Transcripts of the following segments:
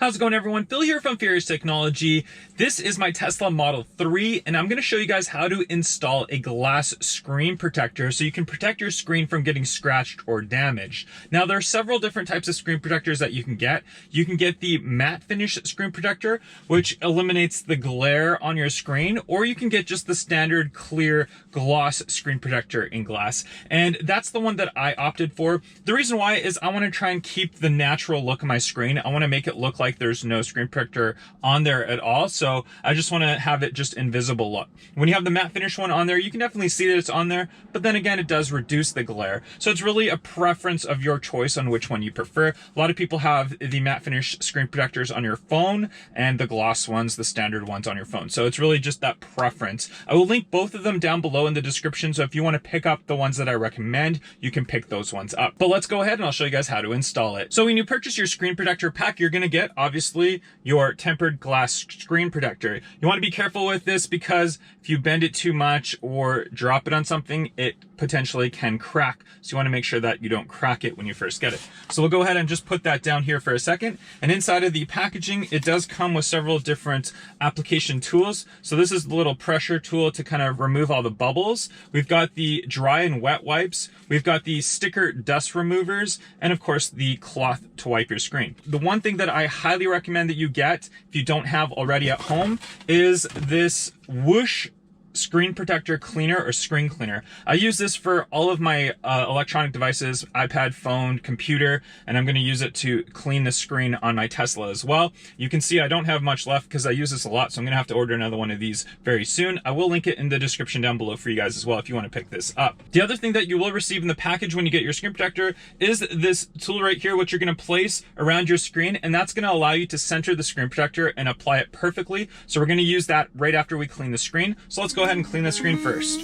How's it going, everyone? Phil here from Furious Technology. This is my Tesla Model 3, and I'm going to show you guys how to install a glass screen protector so you can protect your screen from getting scratched or damaged. Now, there are several different types of screen protectors that you can get. You can get the matte finish screen protector, which eliminates the glare on your screen, or you can get just the standard clear gloss screen protector in glass. And that's the one that I opted for. The reason why is I want to try and keep the natural look of my screen. I want to make it look like there's no screen protector on there at all. So I just want to have it just invisible look. When you have the matte finish one on there, you can definitely see that it's on there, but then again, it does reduce the glare. So it's really a preference of your choice on which one you prefer. A lot of people have the matte finish screen protectors on your phone and the gloss ones, the standard ones on your phone. So it's really just that preference. I will link both of them down below in the description. So if you want to pick up the ones that I recommend, you can pick those ones up. But let's go ahead and I'll show you guys how to install it. So when you purchase your screen protector pack, you're going to get obviously your tempered glass screen protector. You want to be careful with this because if you bend it too much or drop it on something, it potentially can crack. So you want to make sure that you don't crack it when you first get it. So we'll go ahead and just put that down here for a second. And inside of the packaging, it does come with several different application tools. So this is the little pressure tool to kind of remove all the bubbles. We've got the dry and wet wipes. We've got the sticker dust removers, and of course the cloth to wipe your screen. The one thing that I highly recommend that you get if you don't have already at home is this Whoosh screen protector cleaner or screen cleaner. I use this for all of my electronic devices, iPad, phone, computer, and I'm going to use it to clean the screen on my Tesla as well. You can see I don't have much left because I use this a lot, so I'm going to have to order another one of these very soon. I will link it in the description down below for you guys as well if you want to pick this up. The other thing that you will receive in the package when you get your screen protector is this tool right here, which you're going to place around your screen, and that's going to allow you to center the screen protector and apply it perfectly. So we're going to use that right after we clean the screen. So let's go ahead and clean the screen first.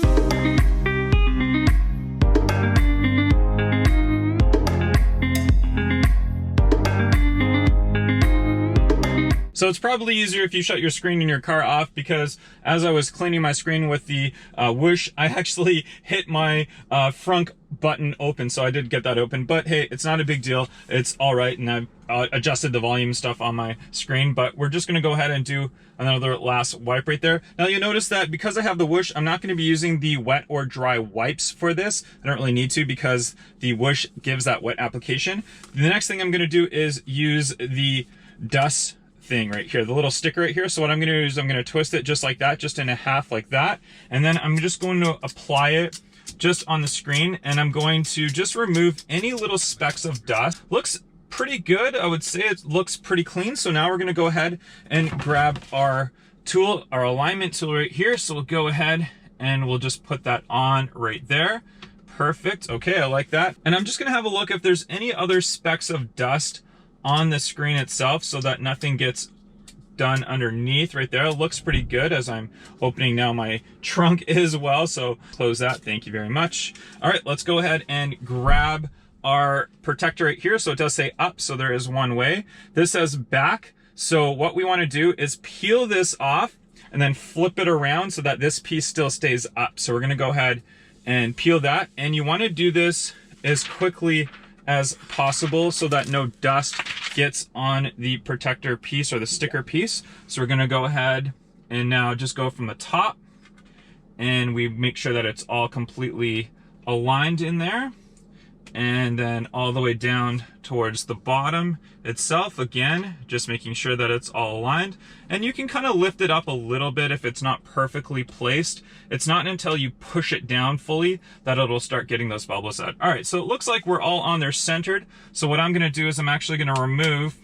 So it's probably easier if you shut your screen in your car off, because as I was cleaning my screen with the Whoosh, I actually hit my front button open, so I did get that open, but hey, it's not a big deal. It's all right, and I've adjusted the volume stuff on my screen, but we're just gonna go ahead and do another last wipe right there. Now you'll notice that because I have the Whoosh, I'm not gonna be using the wet or dry wipes for this. I don't really need to because the Whoosh gives that wet application. The next thing I'm gonna do is use the dust thing right here, the little sticker right here. So what I'm going to do is I'm going to twist it just like that, just in a half like that. And then I'm just going to apply it just on the screen. And I'm going to just remove any little specks of dust. Looks pretty good. I would say it looks pretty clean. So now we're going to go ahead and grab our tool, our alignment tool right here. So we'll go ahead and we'll just put that on right there. Perfect. Okay, I like that. And I'm just going to have a look if there's any other specks of dust on the screen itself so that nothing gets done underneath right there. It looks pretty good as I'm opening now my trunk as well. So close that. Thank you very much. All right, let's go ahead and grab our protector right here. So it does say up, so there is one way. This says back. So what we want to do is peel this off and then flip it around so that this piece still stays up. So we're going to go ahead and peel that. And you want to do this as quickly as possible so that no dust gets on the protector piece or the sticker piece. So we're gonna go ahead and now just go from the top and we make sure that it's all completely aligned in there. And then all the way down towards the bottom itself, again, just making sure that it's all aligned. And you can kind of lift it up a little bit if it's not perfectly placed. It's not until you push it down fully that it'll start getting those bubbles out. All right, so it looks like we're all on there centered. So what I'm gonna do is I'm actually gonna remove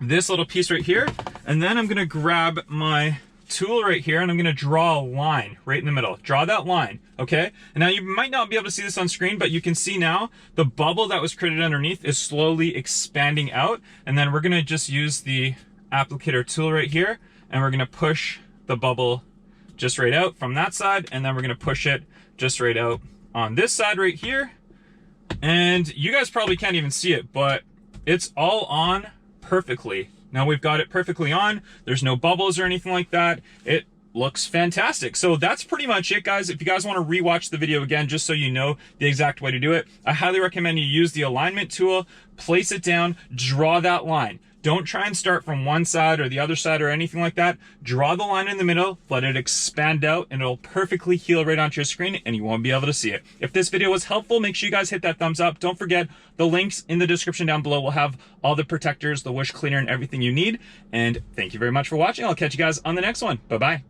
this little piece right here, and then I'm gonna grab my tool right here and I'm gonna draw a line right in the middle. Draw that line, okay? And now you might not be able to see this on screen, but you can see now the bubble that was created underneath is slowly expanding out. And then we're gonna just use the applicator tool right here and we're gonna push the bubble just right out from that side, and then we're gonna push it just right out on this side right here. And you guys probably can't even see it, but it's all on perfectly. Now we've got it perfectly on. There's no bubbles or anything like that. It looks fantastic. So that's pretty much it, guys. If you guys want to rewatch the video again, just so you know the exact way to do it, I highly recommend you use the alignment tool, place it down, draw that line. Don't try and start from one side or the other side or anything like that. Draw the line in the middle, let it expand out, and it'll perfectly heal right onto your screen, and you won't be able to see it. If this video was helpful, make sure you guys hit that thumbs up. Don't forget, the links in the description down below will have all the protectors, the Whoosh cleaner, and everything you need. And thank you very much for watching. I'll catch you guys on the next one. Bye-bye.